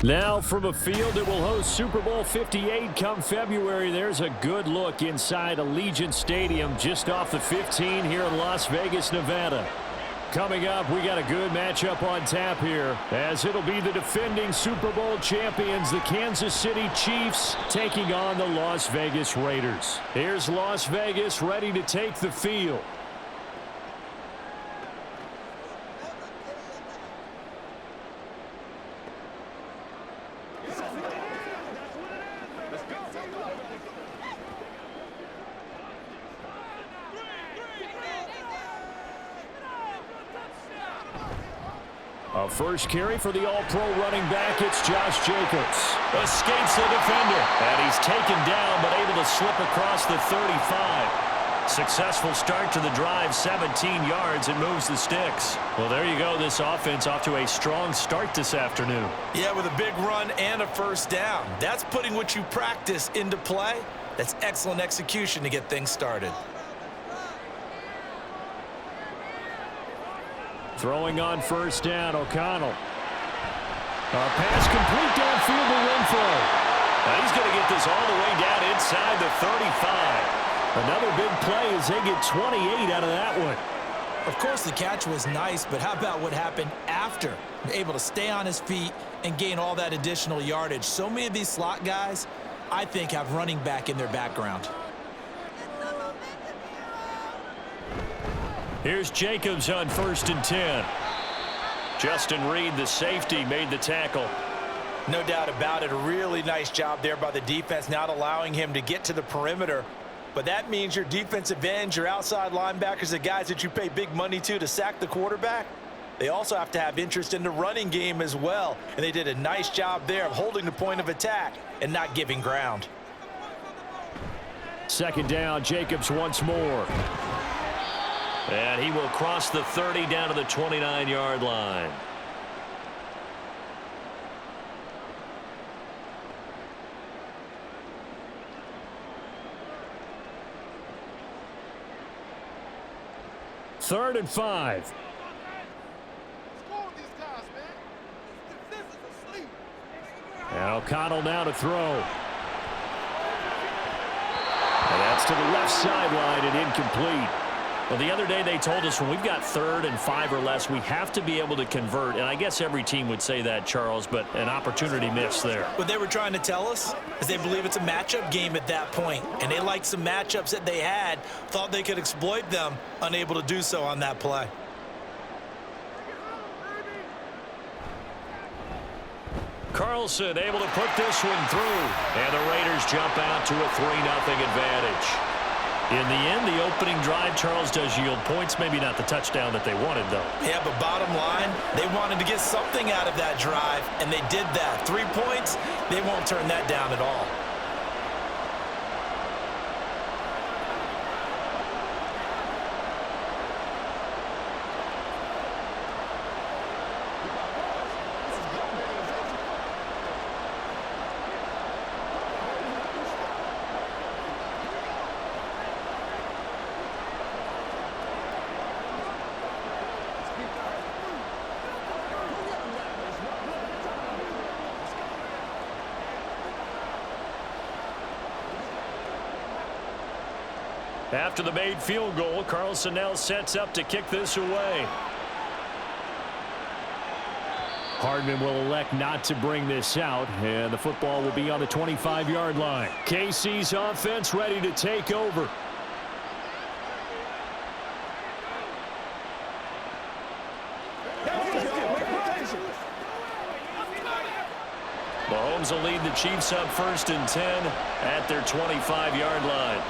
Now from a field that will host Super Bowl 58 come February, there's a good look inside Allegiant Stadium just off the 15 here in Las Vegas, Nevada. Coming up, we got a good matchup on tap here, as it'll be the defending Super Bowl champions, the Kansas City Chiefs, taking on the Las Vegas Raiders. Here's Las Vegas ready to take the field. A first carry for the all-pro running back, it's Josh Jacobs. Escapes the defender, and he's taken down but able to slip across the 35. Successful start to the drive, 17 yards, and moves the sticks. Well, there you go. This offense off to a strong start this afternoon. Yeah, with a big run and a first down. That's putting what you practice into play. That's excellent execution to get things started. Throwing on first down, O'Connell. A pass complete downfield to Renfro. Now he's going to get this all the way down inside the 35. Another big play as they get 28 out of that one. Of course, the catch was nice, but how about what happened after? Able to stay on his feet and gain all that additional yardage. So many of these slot guys, I think, have running back in their background. Here's Jacobs on 1st and 10. Justin Reed, the safety, made the tackle. No doubt about it. A really nice job there by the defense, not allowing him to get to the perimeter. But that means your defensive ends, your outside linebackers, the guys that you pay big money to sack the quarterback, they also have to have interest in the running game as well. And they did a nice job there of holding the point of attack and not giving ground. Second down, Jacobs once more. And he will cross the 30 down to the 29-yard line. Third and 5. And O'Connell now to throw. And that's to the left sideline and incomplete. Well, the other day they told us when we've got 3rd and 5 or less, we have to be able to convert. And I guess every team would say that, Charles, but an opportunity missed there. What they were trying to tell us is they believe it's a matchup game at that point. And they liked some matchups that they had, thought they could exploit them, unable to do so on that play. Carlson able to put this one through. And the Raiders jump out to a 3-0 advantage. In the end, the opening drive, Charles, does yield points. Maybe not the touchdown that they wanted, though. Yeah, but bottom line, they wanted to get something out of that drive, and they did that. 3 points, they won't turn that down at all. After the made field goal, Carlson now sets up to kick this away. Hardman will elect not to bring this out, and the football will be on the 25-yard line. KC's offense ready to take over. Mahomes will lead the Chiefs up 1st and 10 at their 25-yard line.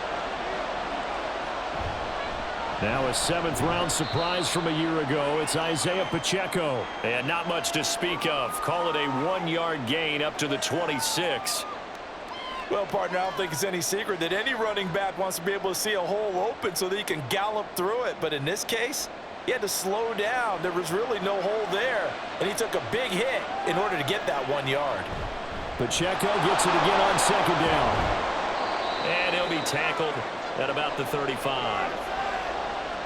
Now a 7th-round surprise from a year ago. It's Isaiah Pacheco. And not much to speak of. Call it a 1-yard gain up to the 26. Well, partner, I don't think it's any secret that any running back wants to be able to see a hole open so that he can gallop through it. But in this case, he had to slow down. There was really no hole there. And he took a big hit in order to get that 1 yard. Pacheco gets it again on 2nd down. And he'll be tackled at about the 35.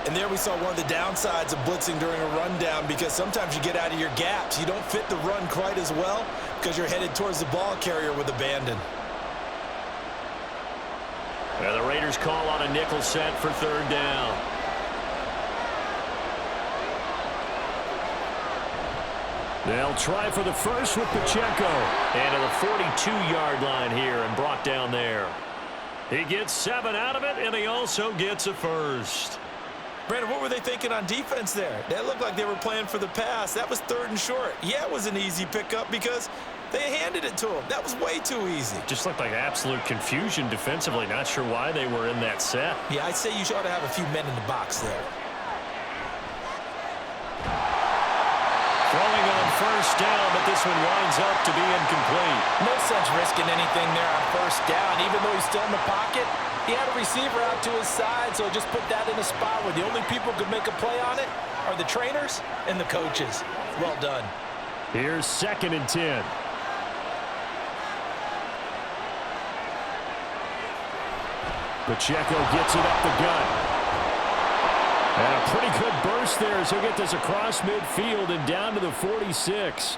And there we saw one of the downsides of blitzing during a rundown, because sometimes you get out of your gaps. You don't fit the run quite as well, Because you're headed towards the ball carrier with abandon. And the Raiders call on a nickel set for third down. They'll try for the first with Pacheco. And to the 42-yard line here and brought down there. He gets 7 out of it, and he also gets a first. Brandon, what were they thinking on defense there? That looked like they were playing for the pass. That was 3rd and short. Yeah, it was an easy pickup because they handed it to him. That was way too easy. Just looked like absolute confusion defensively. Not sure why they were in that set. Yeah, I'd say you ought to have a few men in the box there. Throwing on first down, but this one winds up to be incomplete. No sense risking anything there on first down. Even though he's still in the pocket, he had a receiver out to his side, so just put that in a spot where the only people who could make a play on it are the trainers and the coaches. Well done. Here's 2nd and 10. Pacheco gets it up the gut. And a pretty good burst there as he'll get this across midfield and down to the 46.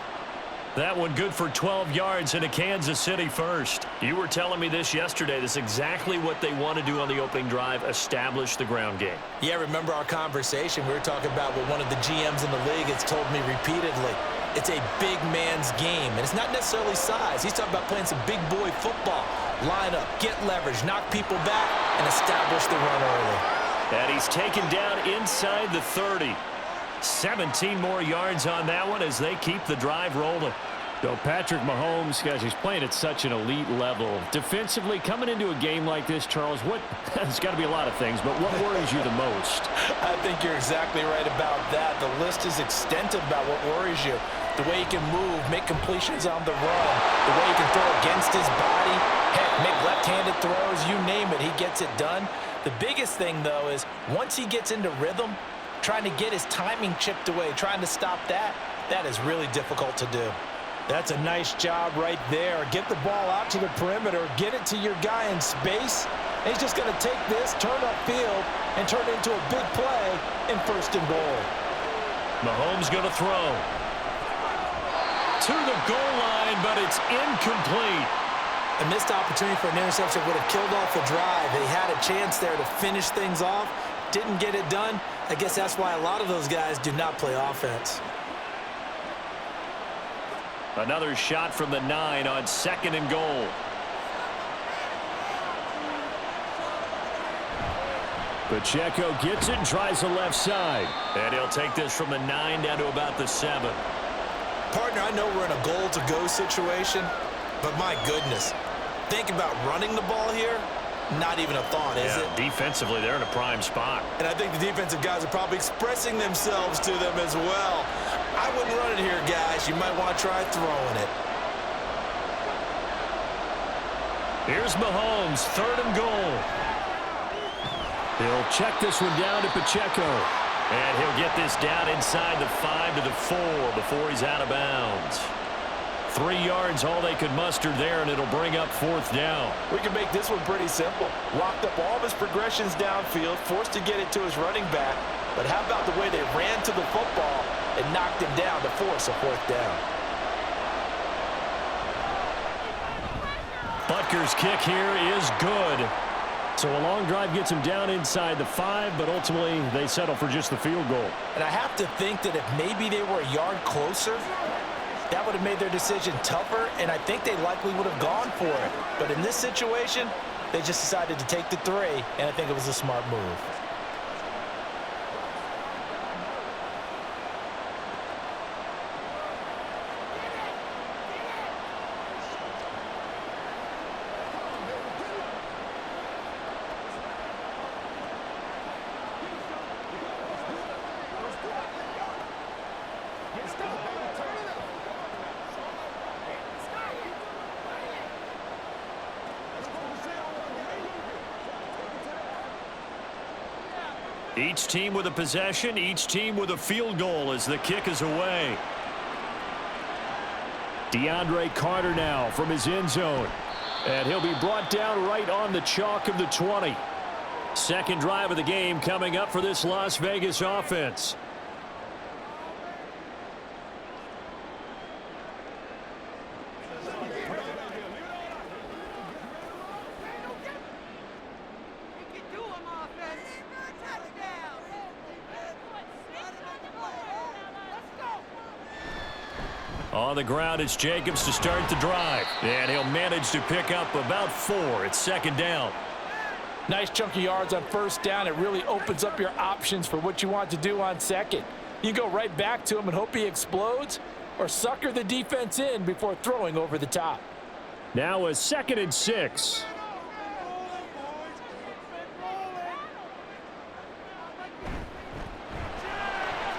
That one good for 12 yards and a Kansas City first. You were telling me this yesterday. This is exactly what they want to do on the opening drive, establish the ground game. Yeah, remember our conversation. We were talking about what one of the GMs in the league has told me repeatedly. It's a big man's game, and it's not necessarily size. He's talking about playing some big boy football. Line up, get leverage, knock people back, and establish the run early. And he's taken down inside the 30. 17 more yards on that one as they keep the drive rolling. So Patrick Mahomes, guys, he's playing at such an elite level. Defensively, coming into a game like this, Charles, there's got to be a lot of things, but what worries you the most? I think you're exactly right about that. The list is extensive about what worries you. The way he can move, make completions on the run, the way he can throw against his body, heck, make left-handed throws, you name it, he gets it done. The biggest thing, though, is once he gets into rhythm, trying to get his timing chipped away, trying to stop that, that is really difficult to do. That's a nice job right there. Get the ball out to the perimeter, get it to your guy in space, and he's just going to take this, turn upfield, and turn it into a big play in 1st and goal. Mahomes going to throw. To the goal line, but it's incomplete. A missed opportunity for an interception would have killed off the drive. He had a chance there to finish things off. Didn't get it done. I guess that's why a lot of those guys do not play offense. Another shot from the 9 on 2nd and goal. Pacheco gets it and tries the left side. And he'll take this from the 9 down to about the 7. Partner, I know we're in a goal-to-go situation, but my goodness, think about running the ball here. Not even a thought, is it? Defensively, they're in a prime spot. And I think the defensive guys are probably expressing themselves to them as well. I wouldn't run it here, guys. You might want to try throwing it. Here's Mahomes, 3rd and goal. He'll check this one down to Pacheco. And he'll get this down inside the 5 to the 4 before he's out of bounds. 3 yards, all they could muster there, and it'll bring up 4th down. We can make this one pretty simple. Locked up all of his progressions downfield, forced to get it to his running back. But how about the way they ran to the football and knocked him down to force a 4th down? Butker's kick here is good. So a long drive gets him down inside the 5, but ultimately they settle for just the field goal. And I have to think that if maybe they were a yard closer, that would have made their decision tougher, and I think they likely would have gone for it. But in this situation, they just decided to take the 3, and I think it was a smart move. Each team with a possession, each team with a field goal as the kick is away. DeAndre Carter now from his end zone. And he'll be brought down right on the chalk of the 20. 2nd drive of the game coming up for this Las Vegas offense. On the ground, it's Jacobs to start the drive. And he'll manage to pick up about 4. It's second down. Nice chunky yards on first down. It really opens up your options for what you want to do on second. You go right back to him and hope he explodes, or sucker the defense in before throwing over the top. Now a 2nd and 6.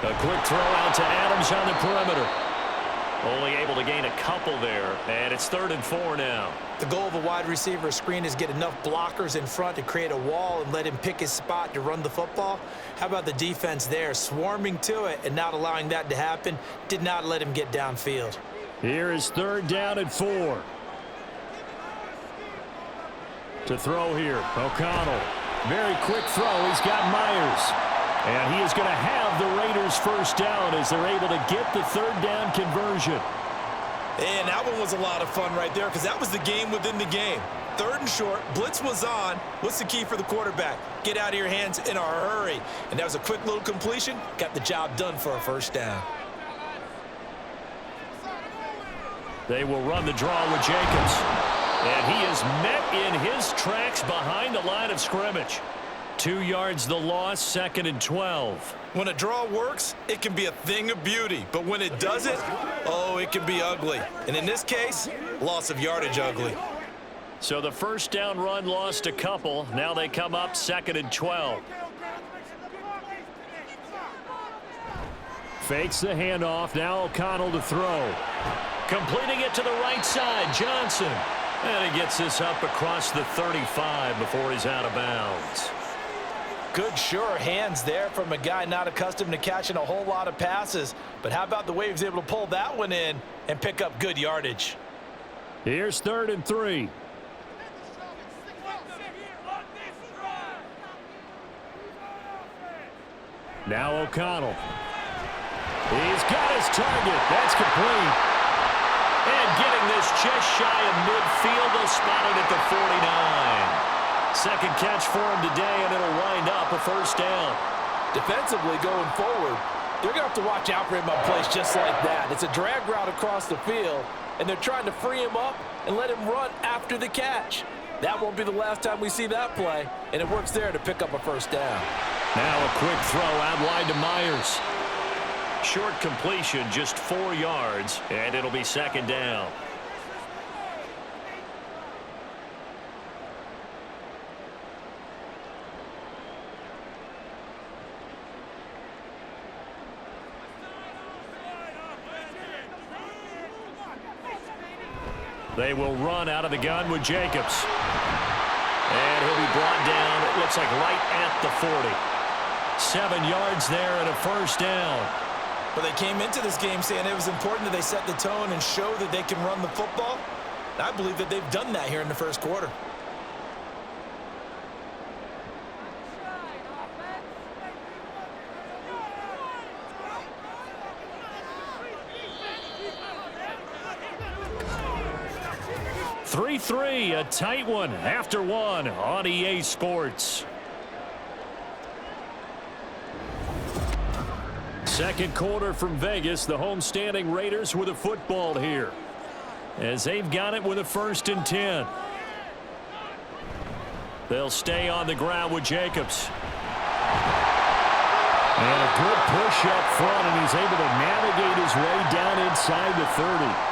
A quick throw out to Adams on the perimeter. Only able to gain a couple there, and it's 3rd and 4 now. The goal of a wide receiver screen is get enough blockers in front to create a wall and let him pick his spot to run the football. How about the defense there, swarming to it and not allowing that to happen? Did not let him get downfield. Here is 3rd down and 4. To throw here, O'Connell. Very quick throw. He's got Myers. And he is going to have the Raiders first down as they're able to get the 3rd down conversion. And that one was a lot of fun right there because that was the game within the game. 3rd and short, blitz was on. What's the key for the quarterback? Get out of your hands in a hurry. And that was a quick little completion. Got the job done for a first down. They will run the draw with Jacobs. And he is met in his tracks behind the line of scrimmage. 2 yards the loss, 2nd and 12. When a draw works, it can be a thing of beauty. But when it doesn't, oh, it can be ugly. And in this case, loss of yardage ugly. So the first down run lost a couple. Now they come up 2nd and 12. Fakes the handoff. Now O'Connell to throw. Completing it to the right side, Johnson. And he gets this up across the 35 before he's out of bounds. Good, sure hands there from a guy not accustomed to catching a whole lot of passes. But how about the way he was able to pull that one in and pick up good yardage? Here's 3rd and 3. Now O'Connell. He's got his target. That's complete. And getting this just shy of midfield, they'll spot it at the 49. Second catch for him today, and it'll wind up a first down. Defensively going forward, they're going to have to watch out for him on plays just like that. It's a drag route across the field, and they're trying to free him up and let him run after the catch. That won't be the last time we see that play, and it works there to pick up a first down. Now a quick throw out wide to Myers. Short completion, just 4 yards, and it'll be 2nd down. They will run out of the gun with Jacobs. And he'll be brought down, it looks like right at the 40. 7 yards there and a first down. Well, they came into this game saying it was important that they set the tone and show that they can run the football. I believe that they've done that here in the first quarter. A tight one after one on EA Sports. Second quarter from Vegas. The homestanding Raiders with a football here, as they've got it with a 1st and 10. They'll stay on the ground with Jacobs. And a good push up front, and he's able to navigate his way down inside the 30.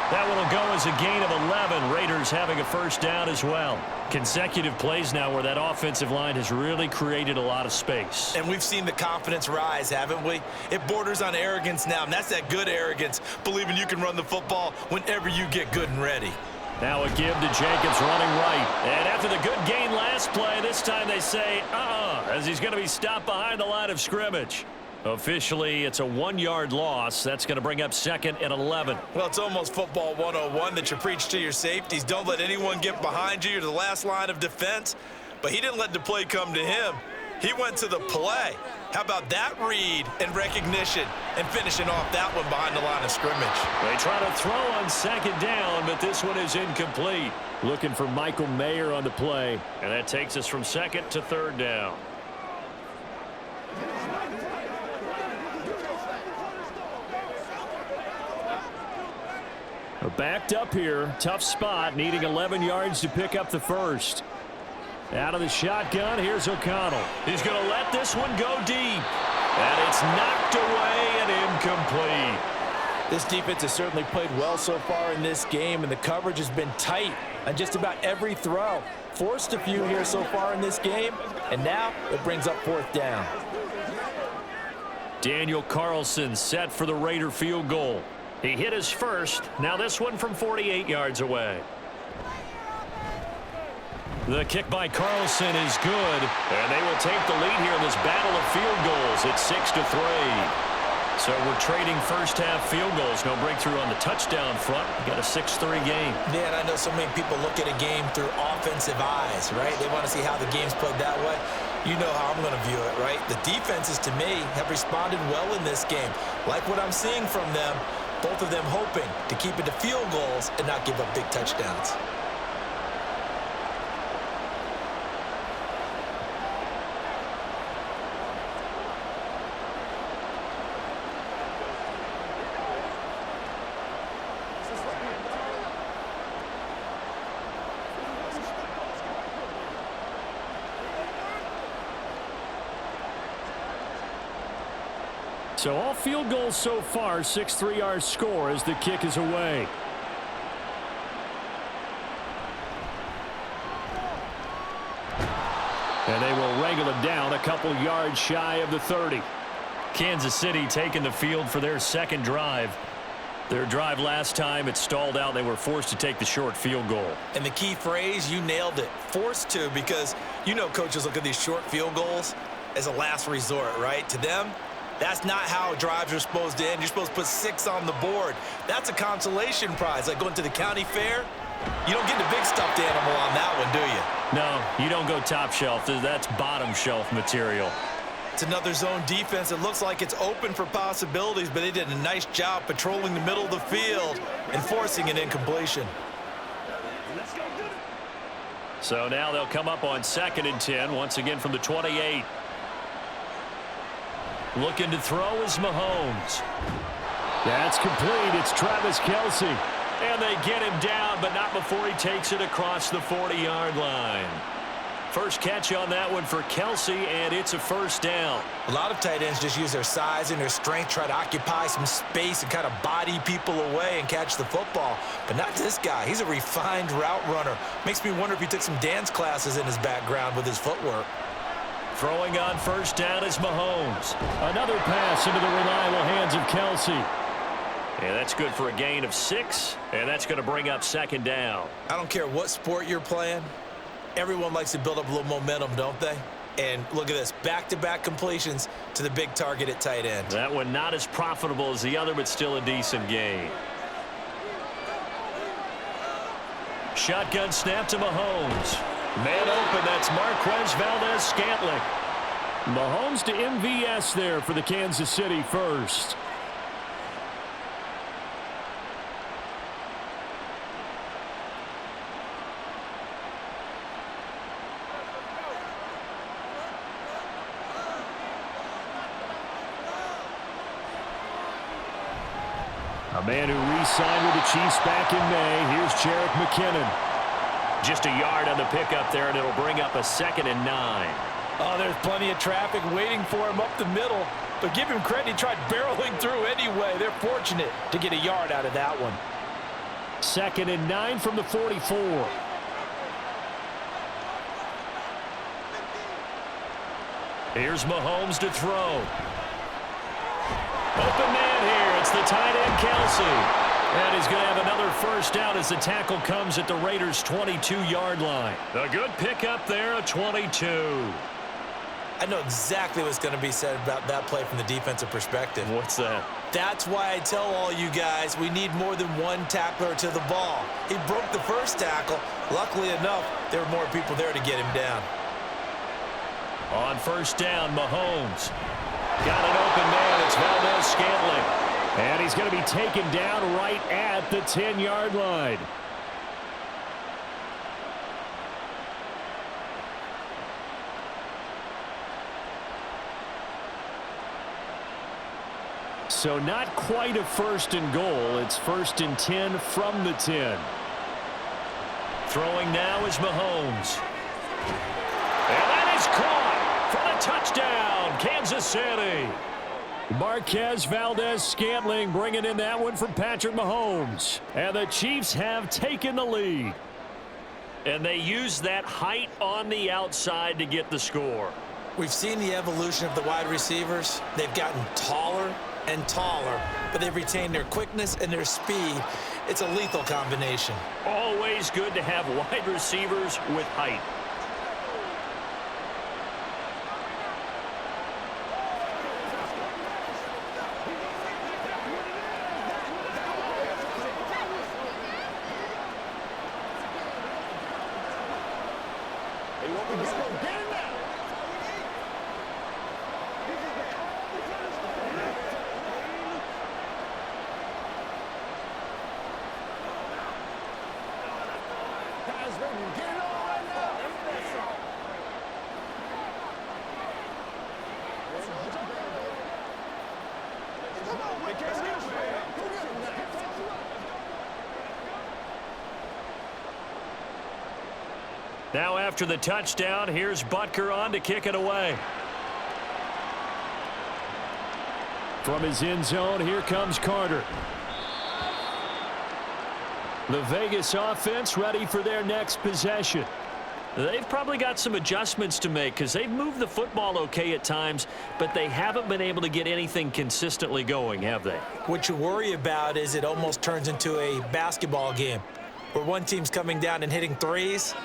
That one will go as a gain of 11. Raiders having a first down as well. Consecutive plays now where that offensive line has really created a lot of space. And we've seen the confidence rise, haven't we? It borders on arrogance now, and that's that good arrogance, believing you can run the football whenever you get good and ready. Now a give to Jacobs running right. And after the good gain last play, this time they say, as he's going to be stopped behind the line of scrimmage. Officially, it's a 1-yard loss. That's going to bring up 2nd and 11. Well, it's almost football 101 that you preach to your safeties. Don't let anyone get behind you. You're the last line of defense. But he didn't let the play come to him. He went to the play. How about that read and recognition and finishing off that one behind the line of scrimmage? They try to throw on second down, but this one is incomplete. Looking for Michael Mayer on the play, and that takes us from second to third down. Backed up here, tough spot, needing 11 yards to pick up the first. Out of the shotgun, here's O'Connell. He's going to let this one go deep. And it's knocked away and incomplete. This defense has certainly played well so far in this game, and the coverage has been tight on just about every throw. Forced a few here so far in this game, and now it brings up fourth down. Daniel Carlson set for the Raider field goal. He hit his first. Now this one from 48 yards away. The kick by Carlson is good, and they will take the lead here in this battle of field goals. It's 6-3. So we're trading first-half field goals. No breakthrough on the touchdown front. We got a 6-3 game. Yeah, and I know so many people look at a game through offensive eyes, right? They want to see how the game's played that way. You know how I'm going to view it, right? The defenses, to me, have responded well in this game. Like what I'm seeing from them, both of them hoping to keep it to field goals and not give up big touchdowns. So all field goals so far, 6-3 our score as the kick is away. And they will wrangle it down a couple yards shy of the 30. Kansas City taking the field for their second drive. Their drive last time, it stalled out. They were forced to take the short field goal. And the key phrase, you nailed it, forced to, because you know coaches look at these short field goals as a last resort, right? To them, that's not how drives are supposed to end. You're supposed to put 6 on the board. That's a consolation prize. Like going to the county fair, you don't get the big stuffed animal on that one, do you? No, you don't go top shelf. That's bottom shelf material. It's another zone defense. It looks like it's open for possibilities, but they did a nice job patrolling the middle of the field and forcing an incompletion. So now they'll come up on 2nd and 10, once again from the 28. Looking to throw is Mahomes. That's complete. It's Travis Kelce. And they get him down, but not before he takes it across the 40-yard line. First catch on that one for Kelce, and it's a first down. A lot of tight ends just use their size and their strength, try to occupy some space and kind of body people away and catch the football. But not this guy. He's a refined route runner. Makes me wonder if he took some dance classes in his background with his footwork. Throwing on first down is Mahomes. Another pass into the reliable hands of Kelce. And that's good for a gain of 6, and that's going to bring up 2nd down. I don't care what sport you're playing. Everyone likes to build up a little momentum, don't they? And look at this, back-to-back completions to the big target at tight end. That one not as profitable as the other, but still a decent gain. Shotgun snap to Mahomes. Man open, that's Marquez Valdez-Scantling. Mahomes to MVS there for the Kansas City first. A man who re-signed with the Chiefs back in May. Here's Jerick McKinnon. Just a yard on the pickup there, and it'll bring up a 2nd and 9. Oh, there's plenty of traffic waiting for him up the middle. But give him credit, he tried barreling through anyway. They're fortunate to get a yard out of that one. 2nd and 9 from the 44. Here's Mahomes to throw. Open man here. It's the tight end, Kelce. And he's going to have another first down as the tackle comes at the Raiders' 22-yard line. A good pickup there, a 22. I know exactly what's going to be said about that play from the defensive perspective. What's that? That's why I tell all you guys we need more than one tackler to the ball. He broke the first tackle. Luckily enough, there were more people there to get him down. On first down, Mahomes. Got an open man. It's Valdez-Scantling. And he's going to be taken down right at the 10-yard line. So not quite a first and goal. It's first and 10 from the 10. Throwing now is Mahomes. And that is caught for the touchdown, Kansas City. Marquez Valdez-Scantling bringing in that one from Patrick Mahomes. And the Chiefs have taken the lead. And they use that height on the outside to get the score. We've seen the evolution of the wide receivers. They've gotten taller and taller, but they've retained their quickness and their speed. It's a lethal combination. Always good to have wide receivers with height. Now after the touchdown, here's Butker on to kick it away. From his end zone, here comes Carter. The Vegas offense ready for their next possession. They've probably got some adjustments to make because they've moved the football okay at times, but they haven't been able to get anything consistently going, have they? What you worry about is it almost turns into a basketball game where one team's coming down and hitting threes,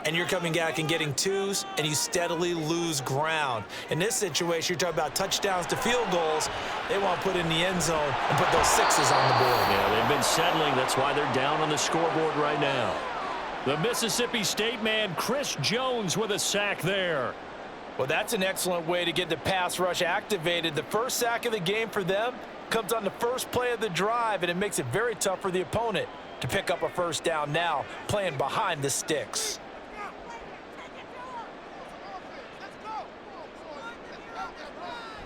and you're coming back and getting twos, and you steadily lose ground. In this situation, you're talking about touchdowns to field goals. They want to put in the end zone and put those sixes on the board. Yeah, they've been settling. That's why they're down on the scoreboard right now. The Mississippi State man, Chris Jones, with a sack there. Well, that's an excellent way to get the pass rush activated. The first sack of the game for them comes on the first play of the drive, and it makes it very tough for the opponent to pick up a first down now, playing behind the sticks.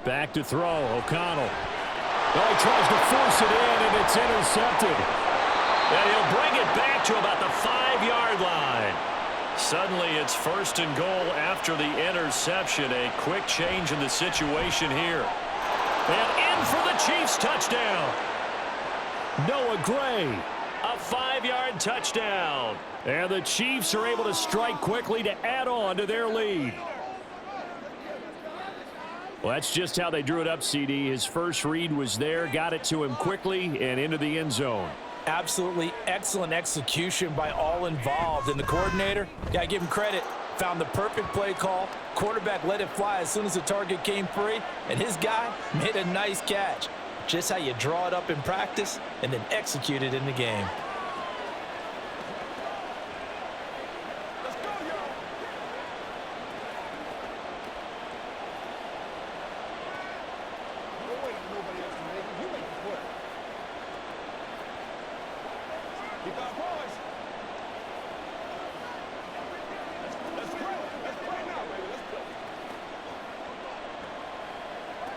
Back to throw, O'Connell. Oh, he tries to force it in, and it's intercepted. And he'll bring it back to about the 5-yard line. Suddenly, it's first and goal after the interception. A quick change in the situation here. And in for the Chiefs' touchdown. Noah Gray, a 5-yard touchdown. And the Chiefs are able to strike quickly to add on to their lead. Well, that's just how they drew it up, CD. His first read was there, got it to him quickly, and into the end zone. Absolutely excellent execution by all involved. And the coordinator, got to give him credit, found the perfect play call. Quarterback let it fly as soon as the target came free, and his guy made a nice catch. Just how you draw it up in practice and then execute it in the game.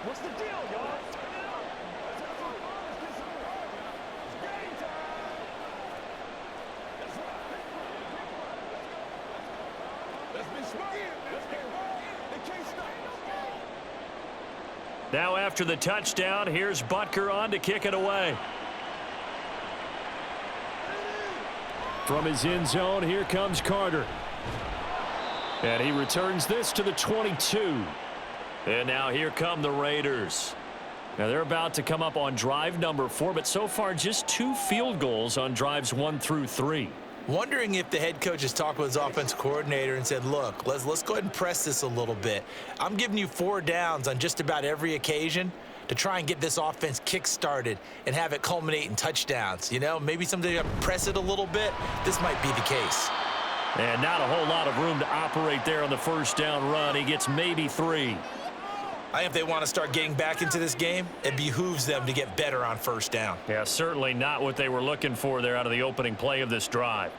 What's the deal, y'all? Now after the touchdown, here's Butker on to kick it away. From his end zone, here comes Carter. And he returns this to the 22. And now here come the Raiders. Now they're about to come up on drive number 4, but so far just 2 field goals on drives 1 through 3. Wondering if the head coach has talked with his offensive coordinator and said, look, let's go ahead and press this a little bit. I'm giving you 4 downs on just about every occasion to try and get this offense kick-started and have it culminate in touchdowns. You know, maybe someday you press it a little bit. This might be the case. And not a whole lot of room to operate there on the first down run. He gets maybe 3. I think if they want to start getting back into this game, it behooves them to get better on first down. Yeah, certainly not what they were looking for there out of the opening play of this drive.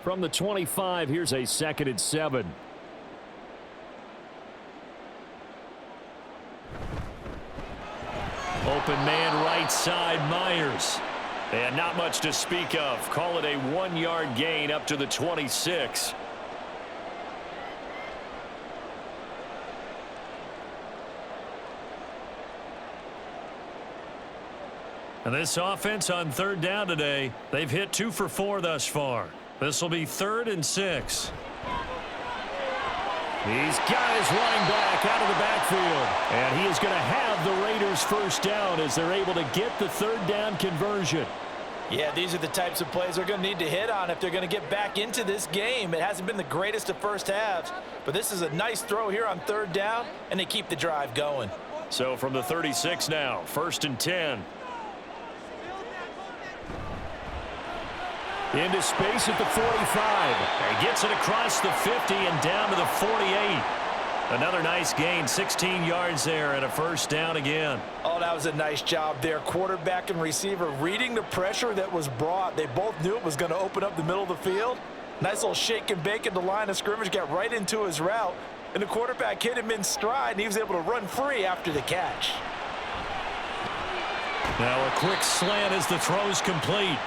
From the 25, here's a 2nd and 7. Open man right side, Myers. And not much to speak of. Call it a 1-yard gain up to the 26. And this offense on 3rd down today, they've hit 2 for 4 thus far. This will be 3rd and 6. He's got his running back out of the backfield. And he is going to have the Raiders first down as they're able to get the 3rd down conversion. Yeah, these are the types of plays they're going to need to hit on if they're going to get back into this game. It hasn't been the greatest of first halves, but this is a nice throw here on 3rd down, and they keep the drive going. So from the 36 now, 1st and 10. Into space at the 45. He gets it across the 50 and down to the 48. Another nice gain, 16 yards there and a first down again. Oh, that was a nice job there. Quarterback and receiver reading the pressure that was brought. They both knew it was going to open up the middle of the field. Nice little shake and bake at the line of scrimmage, got right into his route. And the quarterback hit him in stride, and he was able to run free after the catch. Now a quick slant as the throw's complete.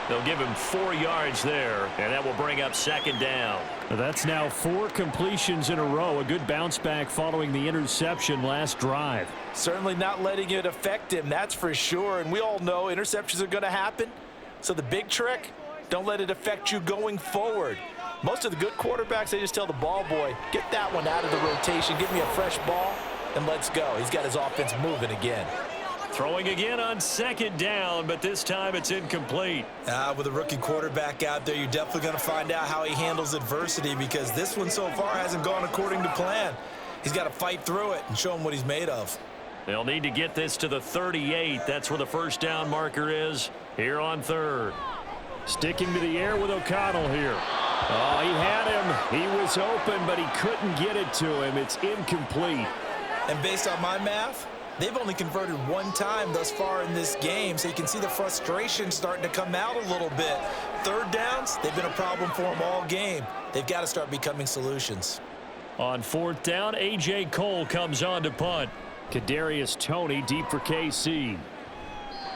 They'll give him 4 yards there, and that will bring up 2nd down. That's now 4 completions in a row. A good bounce back following the interception last drive. Certainly not letting it affect him, that's for sure. And we all know interceptions are going to happen. So the big trick, don't let it affect you going forward. Most of the good quarterbacks, they just tell the ball boy, get that one out of the rotation, give me a fresh ball, and let's go. He's got his offense moving again. Throwing again on 2nd down, but this time it's incomplete. With a rookie quarterback out there, you're definitely going to find out how he handles adversity, because this one so far hasn't gone according to plan. He's got to fight through it and show him what he's made of. They'll need to get this to the 38. That's where the first down marker is here on 3rd. Sticking to the air with O'Connell here. Oh, he had him. He was open, but he couldn't get it to him. It's incomplete. And based on my math, they've only converted 1 time thus far in this game, so you can see the frustration starting to come out a little bit. 3rd downs, they've been a problem for them all game. They've got to start becoming solutions. On 4th down, A.J. Cole comes on to punt. Kadarius Toney deep for KC.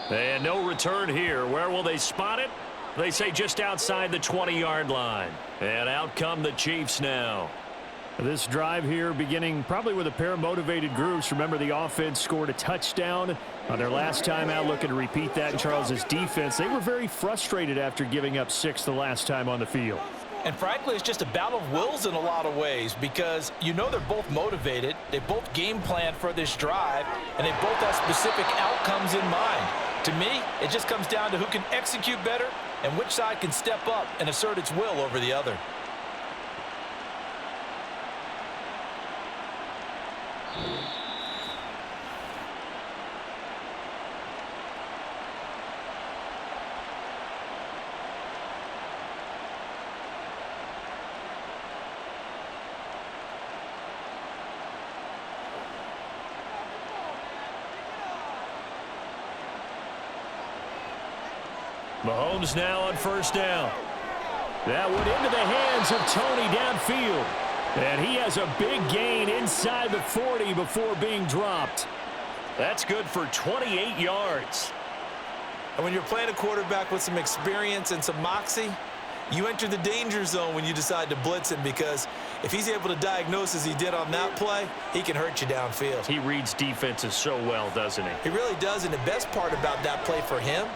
And no return here. Where will they spot it? They say just outside the 20-yard line. And out come the Chiefs now. This drive here beginning probably with a pair of motivated groups. Remember, the offense scored a touchdown on their last time out, looking to repeat that in Charles's defense. They were very frustrated after giving up 6 the last time on the field. And frankly, it's just a battle of wills in a lot of ways, because you know they're both motivated. They both game planned for this drive, and they both have specific outcomes in mind. To me, it just comes down to who can execute better and which side can step up and assert its will over the other. Mahomes now on first down. That went into the hands of Toney downfield. And he has a big gain inside the 40 before being dropped. That's good for 28 yards. And when you're playing a quarterback with some experience and some moxie, you enter the danger zone when you decide to blitz him, because if he's able to diagnose as he did on that play, he can hurt you downfield. He reads defenses so well, doesn't he? He really does, and the best part about that play for him,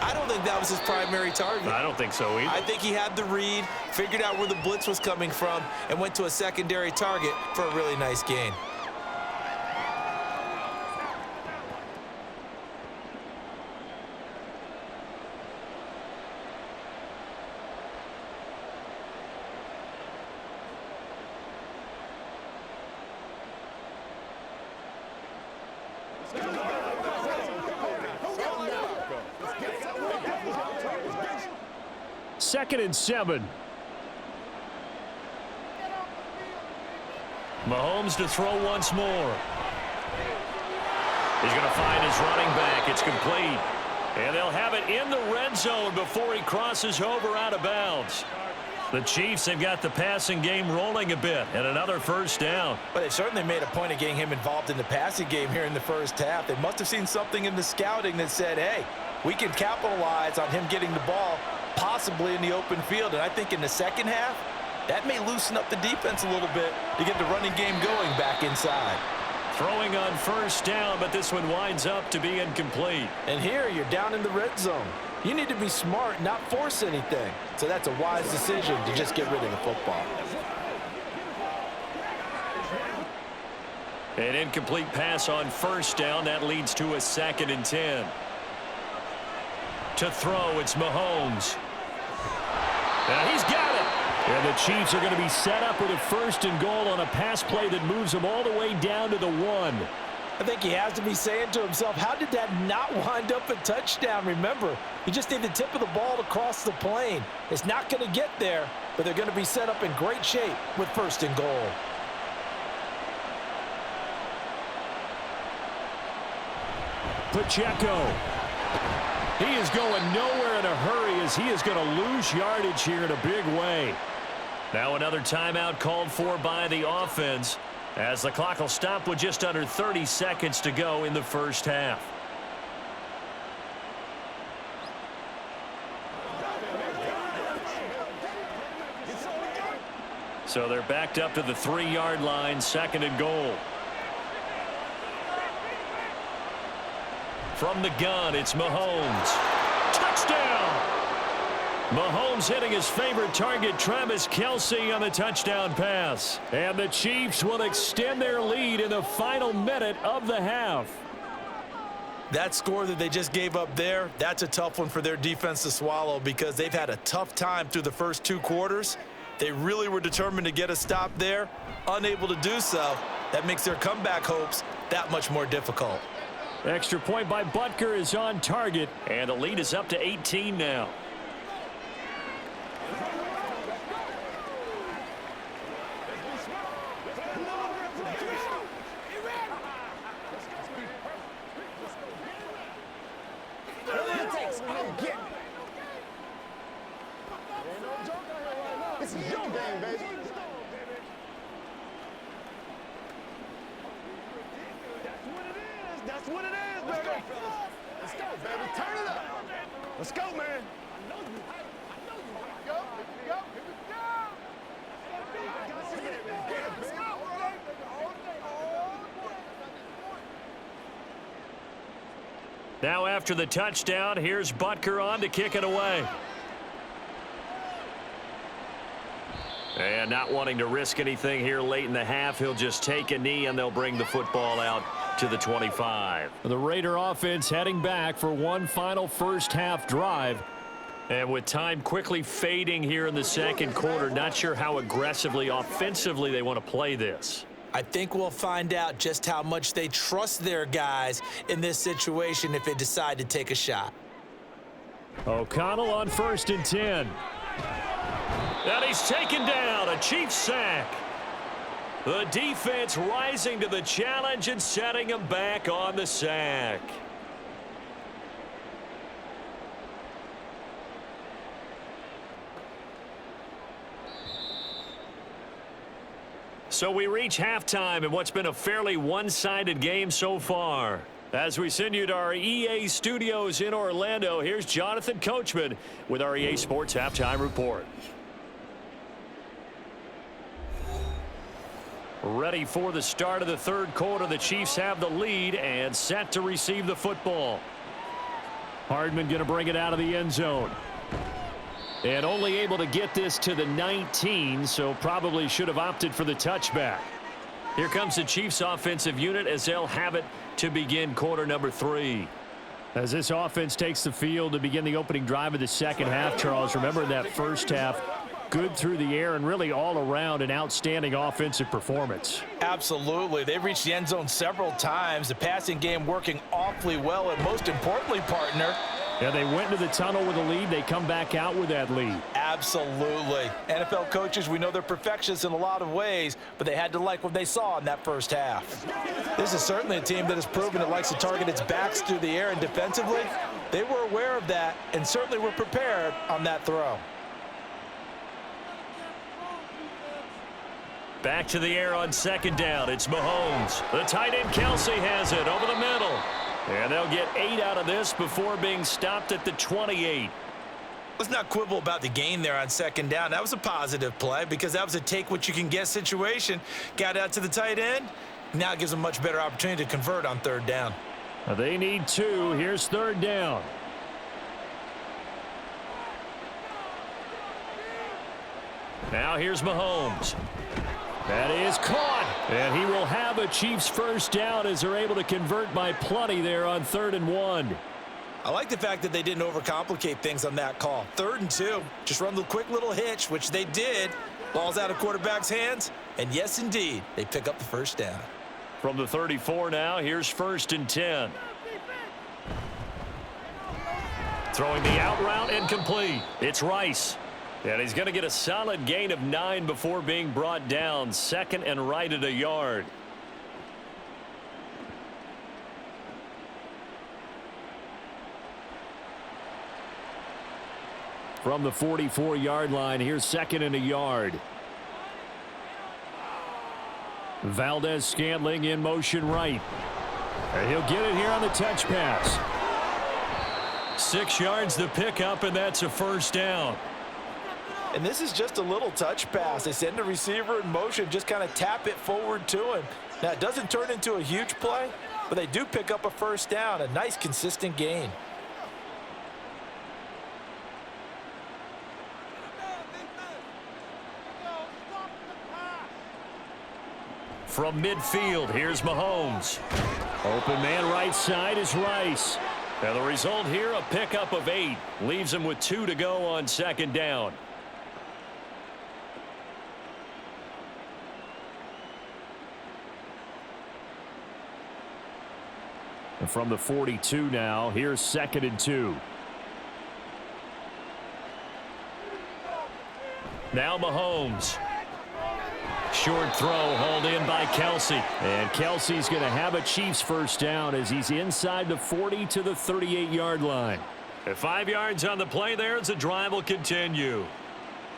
I don't think that was his primary target. I don't think so either. I think he had the read, figured out where the blitz was coming from, and went to a secondary target for a really nice gain. 2nd and 7. Mahomes to throw once more. He's going to find his running back. It's complete. And they'll have it in the red zone before he crosses over out of bounds. The Chiefs have got the passing game rolling a bit, and another first down. But they certainly made a point of getting him involved in the passing game here in the first half. They must have seen something in the scouting that said, hey, we can capitalize on him getting the ball possibly in the open field. And I think in the second half, that may loosen up the defense a little bit to get the running game going back inside. Throwing on first down, but this one winds up to be incomplete. And here you're down in the red zone. You need to be smart, not force anything. So that's a wise decision to just get rid of the football. An incomplete pass on first down. That leads to a 2nd and 10. To throw, it's Mahomes. Now he's got it. And the Chiefs are going to be set up with a 1st and goal on a pass play that moves them all the way down to the 1. I think he has to be saying to himself, how did that not wind up a touchdown? Remember, you just need the tip of the ball to cross the plane. It's not going to get there, but they're going to be set up in great shape with 1st and goal. Pacheco. He is going nowhere in a hurry as he is going to lose yardage here in a big way. Now another timeout called for by the offense as the clock will stop with just under 30 seconds to go in the first half. So they're backed up to the 3-yard line, 2nd and goal. From the gun, it's Mahomes. Touchdown! Mahomes hitting his favorite target, Travis Kelce, on the touchdown pass. And the Chiefs will extend their lead in the final minute of the half. That score that they just gave up there, that's a tough one for their defense to swallow because they've had a tough time through the first 2 quarters. They really were determined to get a stop there, unable to do so. That makes their comeback hopes that much more difficult. Extra point by Butker is on target, and the lead is up to 18 now. This is your game, baby. That's what it is, baby. Let's go, baby. Turn it up. Let's go, man. I know you. Here we go. Let's go. Now after the touchdown, here's Butker on to kick it away. And not wanting to risk anything here late in the half, he'll just take a knee and they'll bring the football out to the 25. The Raider offense heading back for one final first half drive. And with time quickly fading here in the second quarter, not sure how aggressively, offensively they want to play this. I think we'll find out just how much they trust their guys in this situation if they decide to take a shot. O'Connell on 1st and 10. And he's taken down, a Chiefs sack. The defense rising to the challenge and setting him back on the sack. So we reach halftime in what's been a fairly one-sided game so far. As we send you to our EA studios in Orlando, here's Jonathan Coachman with our EA Sports Halftime Report. Ready for the start of the third quarter. The Chiefs have the lead and set to receive the football. Hardman going to bring it out of the end zone. And only able to get this to the 19, so probably should have opted for the touchback. Here comes the Chiefs offensive unit as they'll have it to begin quarter number 3. As this offense takes the field to begin the opening drive of the second half, Charles, remember in that first half, good through the air and really all around an outstanding offensive performance. Absolutely. They've reached the end zone several times. The passing game working awfully well, and most importantly, partner, Yeah, they went into the tunnel with a lead. They come back out with that lead. Absolutely. NFL coaches, we know they're perfectionists in a lot of ways, but they had to like what they saw in that first half. This is certainly a team that has proven it likes to target its backs through the air, and defensively, they were aware of that and certainly were prepared on that throw. Back to the air on second down. It's Mahomes. The tight end Kelsey has it over the middle. And they'll get 8 out of this before being stopped at the 28. Let's not quibble about the gain there on second down. That was a positive play because that was a take-what-you-can-get situation. Got out to the tight end. Now it gives them a much better opportunity to convert on third down. They need 2. Here's third down. Now here's Mahomes. That is caught. And he will have a Chiefs first down as they're able to convert by plenty there on 3rd and 1. I like the fact that they didn't overcomplicate things on that call. 3rd and 2. Just run the quick little hitch, which they did. Ball's out of quarterback's hands. And yes, indeed, they pick up the first down. From the 34 now, here's 1st and 10. Throwing the out route incomplete. It's Rice. And he's going to get a solid gain of 9 before being brought down. 2nd and right at a yard. From the 44-yard line, here's 2nd and a yard. Valdez-Scantling in motion right. And he'll get it here on the touch pass. 6 yards the pickup, and that's a first down. And this is just a little touch pass. They send the receiver in motion, just kind of tap it forward to him. Now, it doesn't turn into a huge play, but they do pick up a first down, a nice, consistent gain. From midfield, here's Mahomes. Open man right side is Rice. Now the result here, a pickup of 8. Leaves him with 2 to go on second down. And from the 42 now, here's 2nd and 2. Now Mahomes. Short throw hauled in by Kelsey. And Kelsey's going to have a Chiefs first down as he's inside the 40 to the 38-yard line. At 5 yards on the play there as the drive will continue.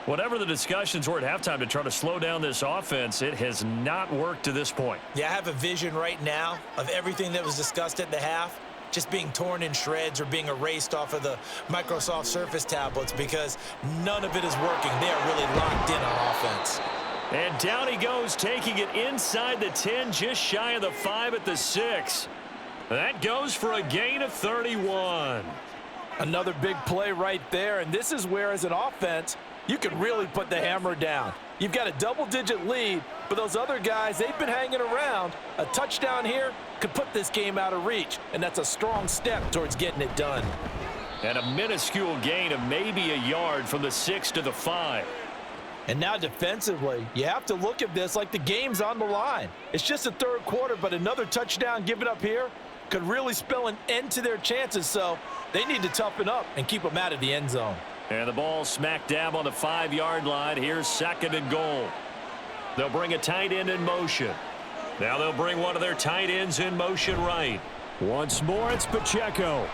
Whatever the discussions were at halftime to try to slow down this offense, it has not worked to this point. Yeah, I have a vision right now of everything that was discussed at the half just being torn in shreds or being erased off of the Microsoft Surface tablets because none of it is working. They are really locked in on offense. And down he goes, taking it inside the 10, just shy of the 5 at the 6. That goes for a gain of 31. Another big play right there, and this is where, as an offense, you can really put the hammer down. You've got a double-digit lead, but those other guys, they've been hanging around. A touchdown here could put this game out of reach, and that's a strong step towards getting it done. And a minuscule gain of maybe a yard from the 6 to the 5. And now defensively, you have to look at this like the game's on the line. It's just the 3rd quarter, but another touchdown given up here could really spell an end to their chances, so they need to toughen up and keep them out of the end zone. And the ball smack dab on the 5-yard line. Here's 2nd and goal. They'll bring a tight end in motion. Now they'll bring one of their tight ends in motion right. Once more, it's Pacheco.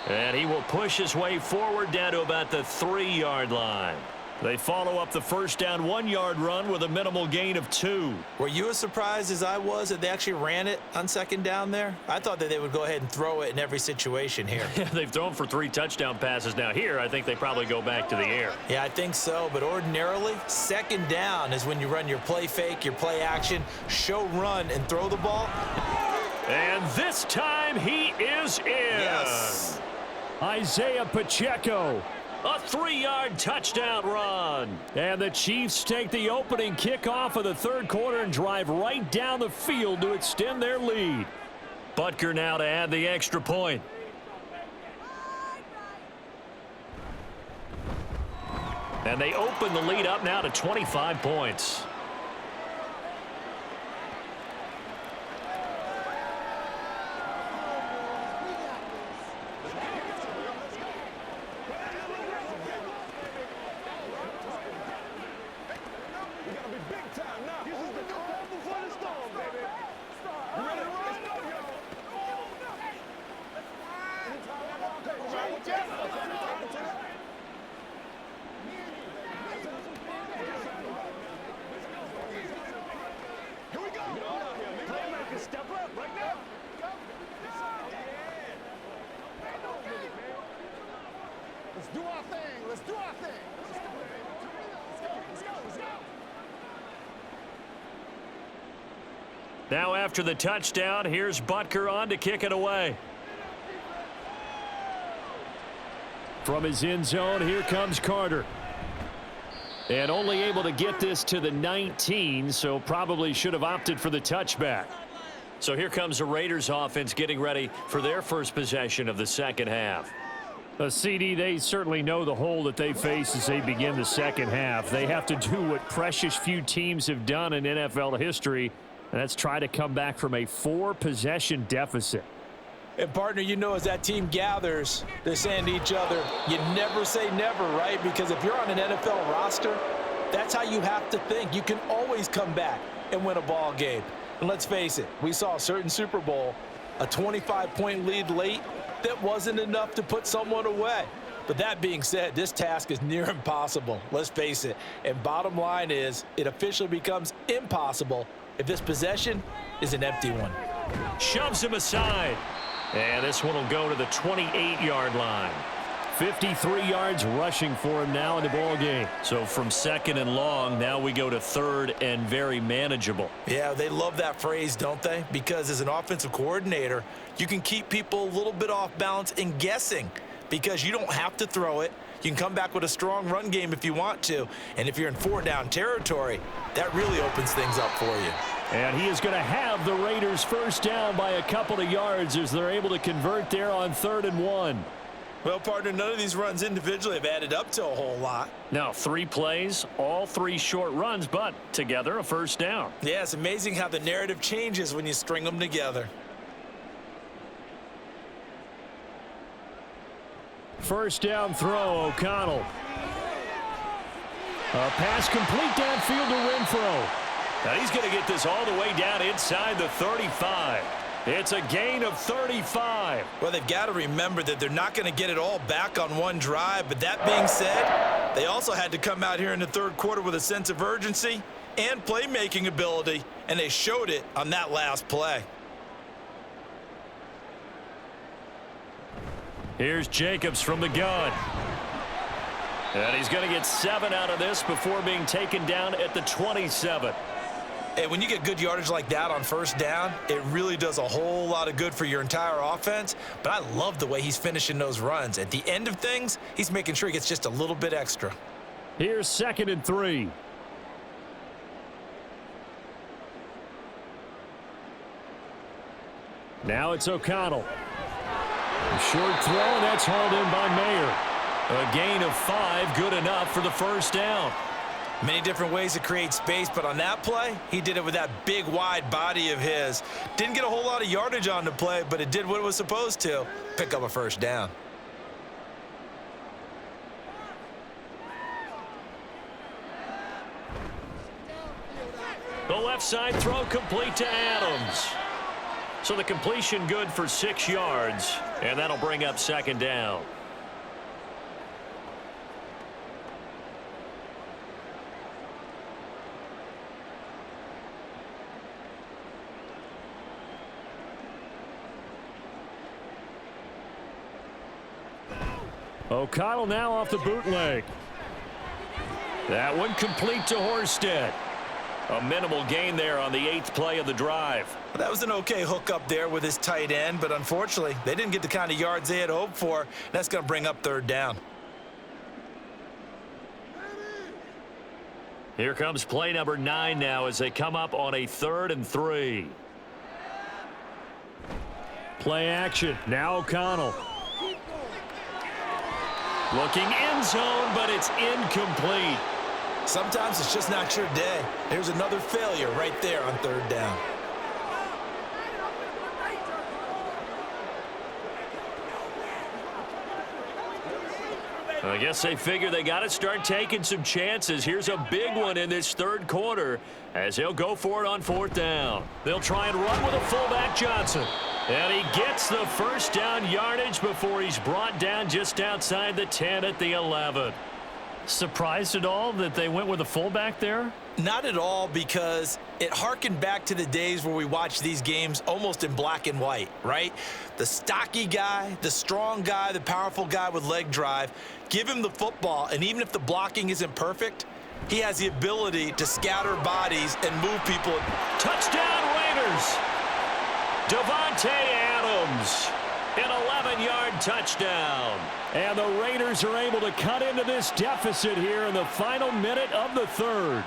And he will push his way forward down to about the 3-yard line. They follow up the first down 1-yard run with a minimal gain of 2. Were you as surprised as I was that they actually ran it on second down there? I thought that they would go ahead and throw it in every situation here. They've thrown for 3 touchdown passes now. Here, I think they probably go back to the air. Yeah, I think so, but ordinarily, second down is when you run your play fake, your play action, show run, and throw the ball. And this time he is in. Yes. Isaiah Pacheco. A 3-yard touchdown run. And the Chiefs take the opening kickoff of the 3rd quarter and drive right down the field to extend their lead. Butker now to add the extra point. And they open the lead up now to 25 points. Let's do our thing. Let's do our thing. Let's go, baby. Turn it up. Let's go. Let's go. Let's go. Now after the touchdown, here's Butker on to kick it away. From his end zone, here comes Carter. And only able to get this to the 19, so probably should have opted for the touchback. So here comes the Raiders offense getting ready for their first possession of the second half. CD, they certainly know the hole that they face as they begin the second half. They have to do what precious few teams have done in NFL history, and that's try to come back from a 4-possession deficit. And, partner, you know, as that team gathers, they're saying to each other, you never say never, right? Because if you're on an NFL roster, that's how you have to think. You can always come back and win a ball game. And let's face it, we saw a certain Super Bowl, a 25-point lead late that wasn't enough to put someone away. But that being said, this task is near impossible. Let's face it. And bottom line is, it officially becomes impossible if this possession is an empty one. Shoves him aside. And this one will go to the 28-yard line. 53 yards rushing for him now in the ball game. So from second and long, now we go to third and very manageable. Yeah, they love that phrase, don't they? Because as an offensive coordinator, you can keep people a little bit off balance and guessing because you don't have to throw it. You can come back with a strong run game if you want to. And if you're in 4-down territory, that really opens things up for you. And he is going to have the Raiders first down by a couple of yards as they're able to convert there on 3rd and 1. Well, partner, none of these runs individually have added up to a whole lot. Now, 3 plays, all 3 short runs, but together a first down. Yeah, it's amazing how the narrative changes when you string them together. First down throw, O'Connell. A pass complete downfield to Renfro. Now he's going to get this all the way down inside the 35. It's a gain of 35. Well, they've got to remember that they're not going to get it all back on one drive. But that being said, they also had to come out here in the third quarter with a sense of urgency and playmaking ability, and they showed it on that last play. Here's Jacobs from the gun. And he's going to get 7 out of this before being taken down at the 27. Hey, when you get good yardage like that on first down, it really does a whole lot of good for your entire offense. But I love the way he's finishing those runs. At the end of things, he's making sure he gets just a little bit extra. Here's 2nd and 3. Now it's O'Connell. A short throw, and that's hauled in by Mayer. A gain of 5, good enough for the first down. Many different ways to create space, but on that play, he did it with that big, wide body of his. Didn't get a whole lot of yardage on the play, but it did what it was supposed to, pick up a first down. The left side throw complete to Adams. So the completion good for 6 yards, and that'll bring up 2nd down. O'Connell now off the bootleg. That one complete to Horsted. A minimal gain there on the 8th play of the drive. That was an okay hook up there with his tight end, but unfortunately, they didn't get the kind of yards they had hoped for. That's going to bring up 3rd down. Here comes play number 9 now as they come up on a 3rd and 3. Play action. Now O'Connell. Looking end zone, but it's incomplete. Sometimes it's just not your day. There's another failure right there on 3rd down. I guess they figure they got to start taking some chances. Here's a big one in this 3rd quarter as they'll go for it on 4th down. They'll try and run with a fullback, Johnson. And he gets the first down yardage before he's brought down just outside the 10 at the 11. Surprised at all that they went with a fullback there? Not at all, because it harkened back to the days where we watched these games almost in black and white, right? The stocky guy, the strong guy, the powerful guy with leg drive, give him the football, and even if the blocking isn't perfect, he has the ability to scatter bodies and move people. Touchdown Raiders! Davante Adams, an 11-yard touchdown. And the Raiders are able to cut into this deficit here in the final minute of the third.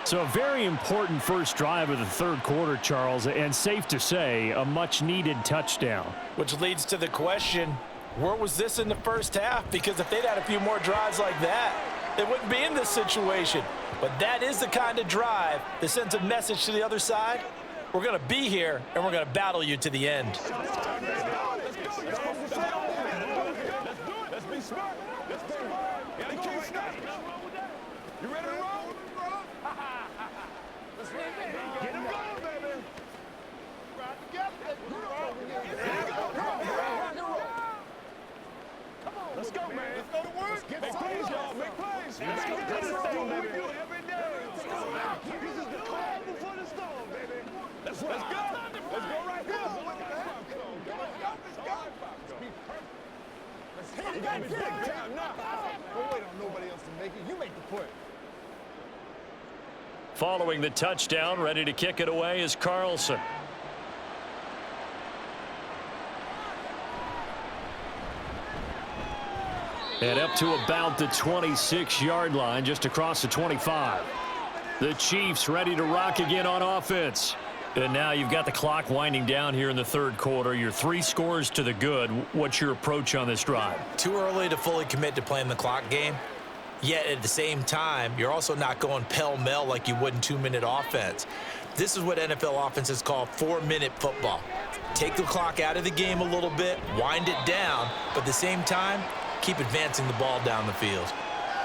So a very important first drive of the third quarter, Charles, and safe to say, a much-needed touchdown. Which leads to the question, where was this in the first half? Because if they'd had a few more drives like that, they wouldn't be in this situation. But that is the kind of drive that sends a message to the other side. We're going to be here, and we're going to battle you to the end. Let's be smart. Let's go. Gotta keep snapping. You ready to roll? Let's get him going, baby. Ride together. Let's go, man. Let's go to work. Make plays, y'all. Make plays. Let's go. This is what we do every day. This is the calm before the storm, baby. Let's go. Let's go right here. Let's go. Let's hit it. Big time now. Don't wait on nobody else to make it. You make the play. Following the touchdown, ready to kick it away is Carlson. And up to about the 26-yard line, just across the 25. The Chiefs ready to rock again on offense. And now you've got the clock winding down here in the third quarter. You're 3 scores to the good. What's your approach on this drive? Too early to fully commit to playing the clock game. Yet at the same time, you're also not going pell-mell like you would in 2-minute offense. This is what NFL offenses call 4-minute football. Take the clock out of the game a little bit, wind it down, but at the same time, keep advancing the ball down the field.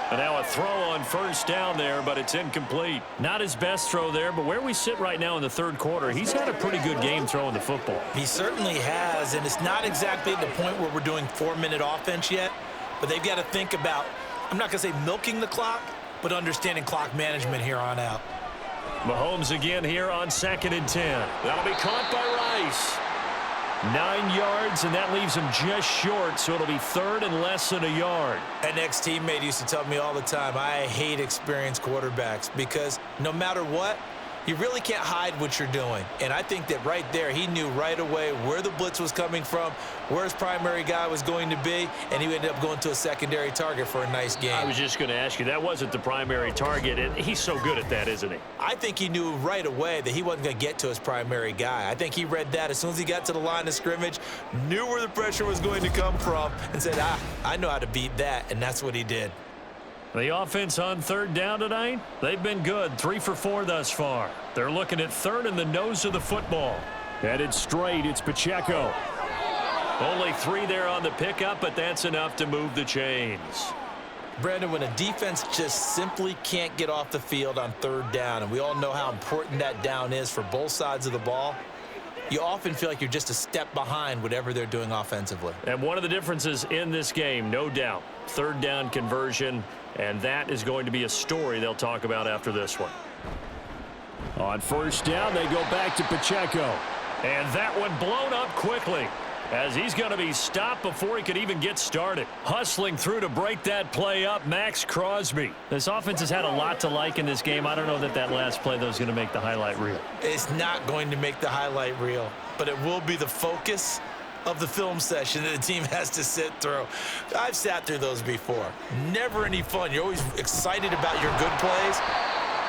And now a throw on first down there, but it's incomplete. Not his best throw there, but where we sit right now in the third quarter, he's had a pretty good game throwing the football. He certainly has, and it's not exactly at the point where we're doing 4-minute offense yet, but they've got to think about, I'm not going to say milking the clock, but understanding clock management here on out. Mahomes again here on 2nd and 10. That'll be caught by Rice. 9 yards, and that leaves him just short, so it'll be 3rd and less than a yard. An ex-teammate used to tell me all the time, I hate experienced quarterbacks because no matter what, you really can't hide what you're doing. And I think that right there, he knew right away where the blitz was coming from, where his primary guy was going to be, and he ended up going to a secondary target for a nice game. I was just going to ask you, that wasn't the primary target, and he's so good at that, isn't he? I think he knew right away that he wasn't going to get to his primary guy. I think he read that as soon as he got to the line of scrimmage, knew where the pressure was going to come from, and said, I know how to beat that, and that's what he did. The offense on 3rd down tonight, they've been good, 3 for 4 thus far. They're looking at 3rd in the nose of the football. Headed straight, it's Pacheco. Only 3 there on the pickup, but that's enough to move the chains. Brandon, when a defense just simply can't get off the field on 3rd down, and we all know how important that down is for both sides of the ball, you often feel like you're just a step behind whatever they're doing offensively. And one of the differences in this game, no doubt, 3rd down conversion, and that is going to be a story they'll talk about after this one. On 1st down, they go back to Pacheco. And that one blown up quickly as he's going to be stopped before he could even get started. Hustling through to break that play up, Max Crosby. This offense has had a lot to like in this game. I don't know that last play, though, is going to make the highlight reel. It's not going to make the highlight reel, but it will be the focus of the film session that the team has to sit through. I've sat through those before. Never any fun. You're always excited about your good plays,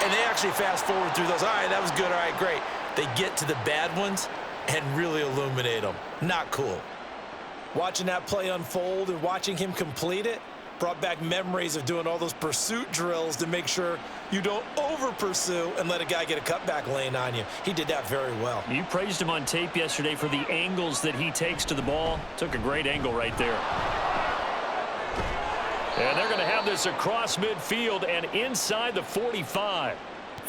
and they actually fast forward through those. All right, that was good. All right, great. They get to the bad ones and really illuminate them. Not cool. Watching that play unfold and watching him complete it brought back memories of doing all those pursuit drills to make sure you don't over-pursue and let a guy get a cutback lane on you. He did that very well. You praised him on tape yesterday for the angles that he takes to the ball. Took a great angle right there. And they're going to have this across midfield and inside the 45.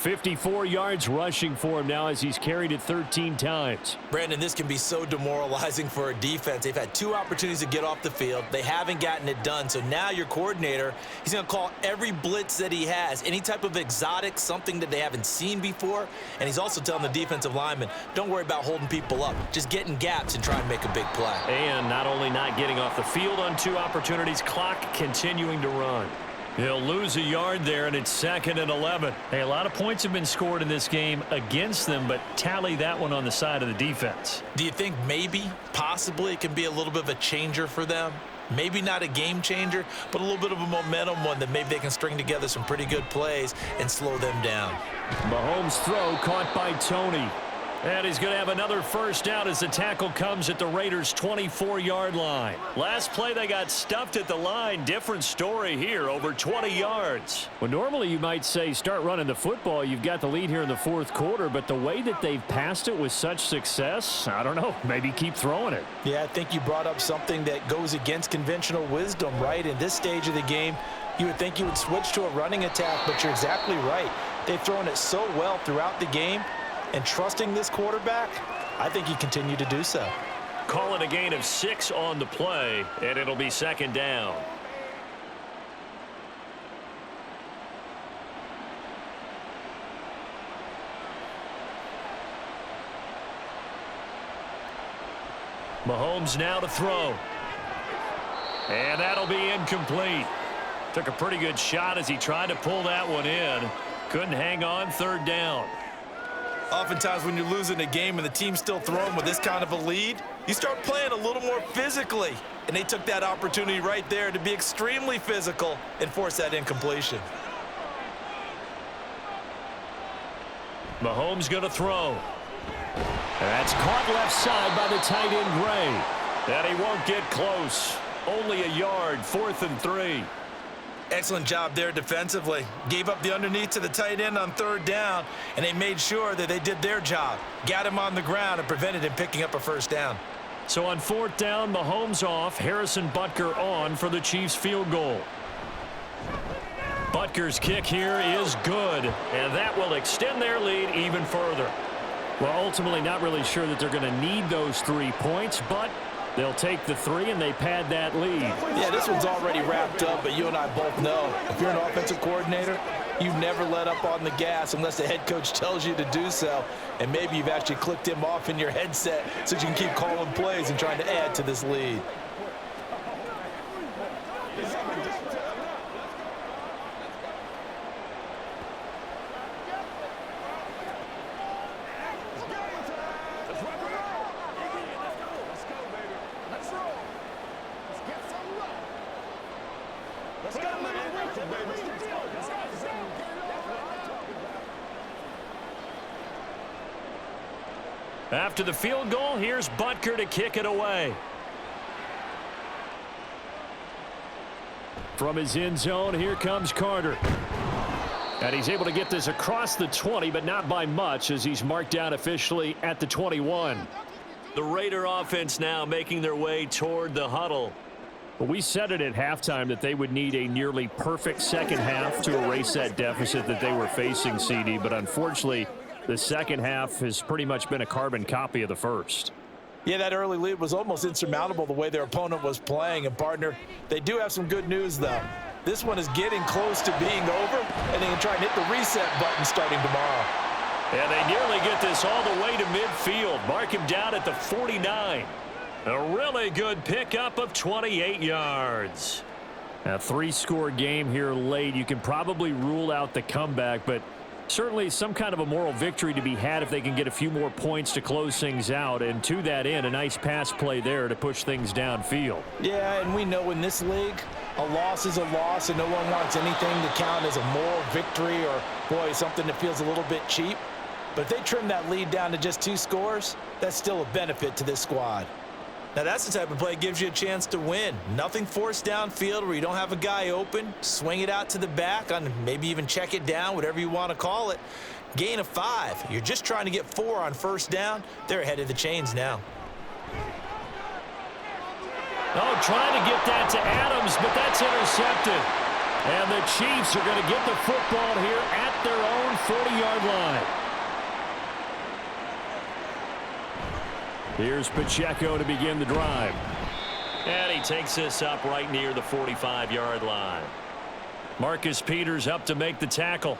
54 yards rushing for him now as he's carried it 13 times. Brandon, this can be so demoralizing for a defense. They've had 2 opportunities to get off the field. They haven't gotten it done. So now your coordinator, he's going to call every blitz that he has, any type of exotic, something that they haven't seen before. And he's also telling the defensive lineman, don't worry about holding people up. Just get in gaps and try and make a big play. And not only not getting off the field on 2 opportunities, clock continuing to run. He'll lose a yard there, and it's 2nd and 11. Hey, a lot of points have been scored in this game against them, but tally that one on the side of the defense. Do you think maybe, possibly, it can be a little bit of a changer for them? Maybe not a game changer, but a little bit of a momentum one that maybe they can string together some pretty good plays and slow them down. Mahomes' throw caught by Tony. And he's going to have another first down as the tackle comes at the Raiders' 24-yard line. Last play, they got stuffed at the line. Different story here, over 20 yards. Well, normally you might say start running the football. You've got the lead here in the 4th quarter, but the way that they've passed it with such success, I don't know, maybe keep throwing it. Yeah, I think you brought up something that goes against conventional wisdom, right? In this stage of the game, you would think you would switch to a running attack, but you're exactly right. They've thrown it so well throughout the game. And trusting this quarterback, I think he continued to do so. Call it a gain of 6 on the play, and it'll be 2nd down. Mahomes now to throw. And that'll be incomplete. Took a pretty good shot as he tried to pull that one in. Couldn't hang on, 3rd down. Oftentimes when you're losing a game and the team's still throwing with this kind of a lead, you start playing a little more physically. And they took that opportunity right there to be extremely physical and force that incompletion. Mahomes going to throw. That's caught left side by the tight end Gray. And he won't get close. Only a yard, 4th and 3. Excellent job there defensively. Gave up the underneath to the tight end on 3rd down, and they made sure that they did their job. Got him on the ground and prevented him picking up a first down. So on 4th down, Mahomes off, Harrison Butker on for the Chiefs field goal. Butker's kick here is good, and that will extend their lead even further. Well, ultimately not really sure that they're going to need those 3 points, but they'll take the 3 and they pad that lead. Yeah, this one's already wrapped up, but you and I both know if you're an offensive coordinator, you never let up on the gas unless the head coach tells you to do so. And maybe you've actually clicked him off in your headset so you can keep calling plays and trying to add to this lead. After the field goal, here's Butker to kick it away. From his end zone, here comes Carter. And he's able to get this across the 20, but not by much as he's marked down officially at the 21. The Raider offense now making their way toward the huddle. Well, we said it at halftime that they would need a nearly perfect second half to erase that deficit that they were facing, CD, but unfortunately, the second half has pretty much been a carbon copy of the first. Yeah, that early lead was almost insurmountable the way their opponent was playing. And, partner, they do have some good news, though. This one is getting close to being over, and they can try and hit the reset button starting tomorrow. And they nearly get this all the way to midfield. Mark him down at the 49. A really good pickup of 28 yards. A 3-score game here late. You can probably rule out the comeback, but certainly some kind of a moral victory to be had if they can get a few more points to close things out. And to that end, a nice pass play there to push things downfield. Yeah, and we know in this league, a loss is a loss, and no one wants anything to count as a moral victory or, boy, something that feels a little bit cheap. But if they trim that lead down to just 2 scores, that's still a benefit to this squad. Now, that's the type of play that gives you a chance to win. Nothing forced downfield where you don't have a guy open. Swing it out to the back, on maybe even check it down, whatever you want to call it. Gain of 5. You're just trying to get 4 on first down. They're ahead of the chains now. Oh, trying to get that to Adams, but that's intercepted. And the Chiefs are going to get the football here at their own 40-yard line. Here's Pacheco to begin the drive. And he takes this up right near the 45-yard line. Marcus Peters up to make the tackle.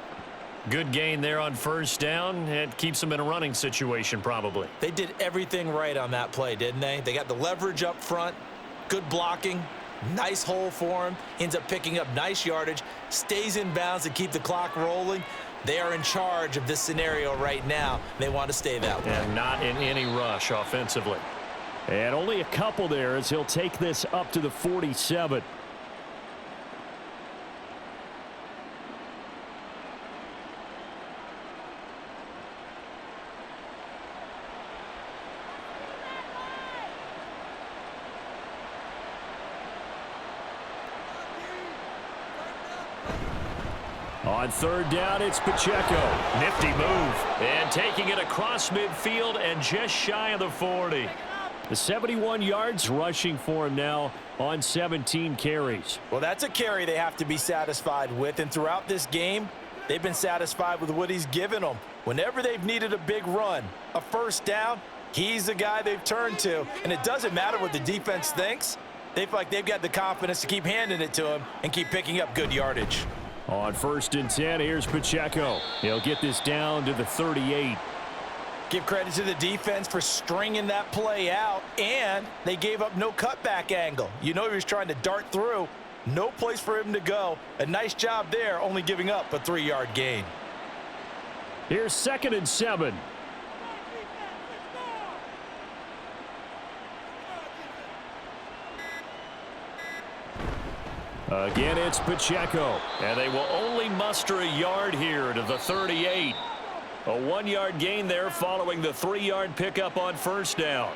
Good gain there on first down. It keeps them in a running situation probably. They did everything right on that play, didn't they? They got the leverage up front, good blocking, nice hole for him, ends up picking up nice yardage, stays in bounds to keep the clock rolling. They are in charge of this scenario right now. They want to stay that way. And not in any rush offensively. And only a couple there as he'll take this up to the 47. On third down, it's Pacheco. Nifty move. And taking it across midfield and just shy of the 40. The 71 yards rushing for him now on 17 carries. Well, that's a carry they have to be satisfied with. And throughout this game, they've been satisfied with what he's given them. Whenever they've needed a big run, a first down, he's the guy they've turned to. And it doesn't matter what the defense thinks. They feel like they've got the confidence to keep handing it to him and keep picking up good yardage. On 1st and 10, here's Pacheco. He'll get this down to the 38. Give credit to the defense for stringing that play out, and they gave up no cutback angle. You know he was trying to dart through. No place for him to go. A nice job there, only giving up a 3-yard gain. Here's 2nd and 7. Again, it's Pacheco. And they will only muster a yard here to the 38. A 1-yard gain there following the 3-yard pickup on first down.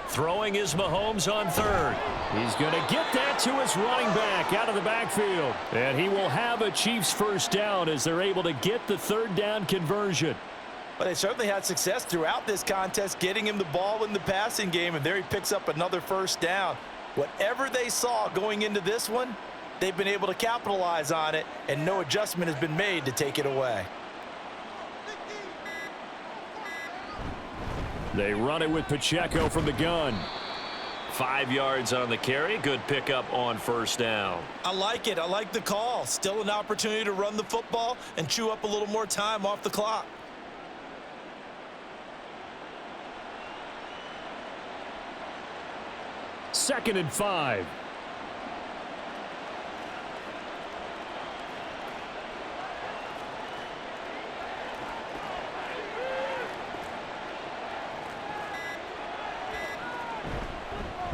Throwing is Mahomes on third. He's going to get that to his running back out of the backfield. And he will have a Chiefs first down as they're able to get the third down conversion. Well, they certainly had success throughout this contest, getting him the ball in the passing game, and there he picks up another first down. Whatever they saw going into this one, they've been able to capitalize on it, and no adjustment has been made to take it away. They run it with Pacheco from the gun. 5 yards on the carry. Good pickup on first down. I like it. I like the call. Still an opportunity to run the football and chew up a little more time off the clock. Second and 5.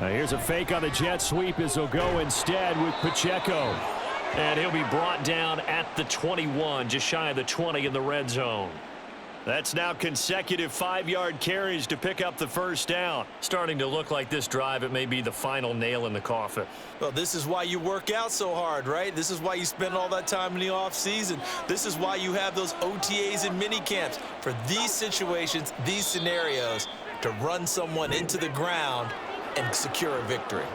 Now here's a fake on the jet sweep as he'll go instead with Pacheco. And he'll be brought down at the 21, just shy of the 20 in the red zone. That's now consecutive 5-yard carries to pick up the first down. Starting to look like this drive, it may be the final nail in the coffin. Well, this is why you work out so hard, right? This is why you spend all that time in the offseason. This is why you have those OTAs and mini camps. For these situations, these scenarios, to run someone into the ground and secure a victory.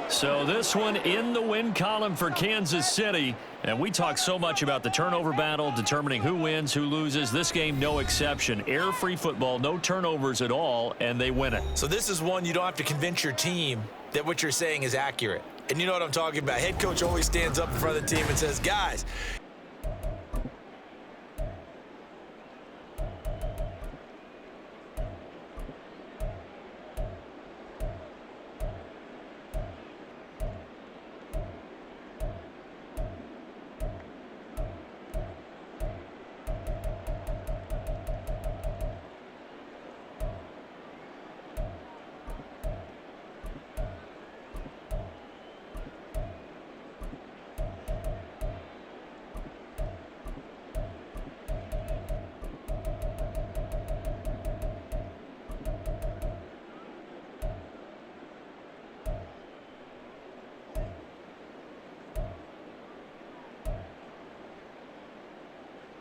So this one in the win column for Kansas City. And we talk so much about the turnover battle, determining who wins, who loses. This game, no exception. Error-free football, no turnovers at all, and they win it. So this is one you don't have to convince your team that what you're saying is accurate. And you know what I'm talking about. Head coach always stands up in front of the team and says, guys,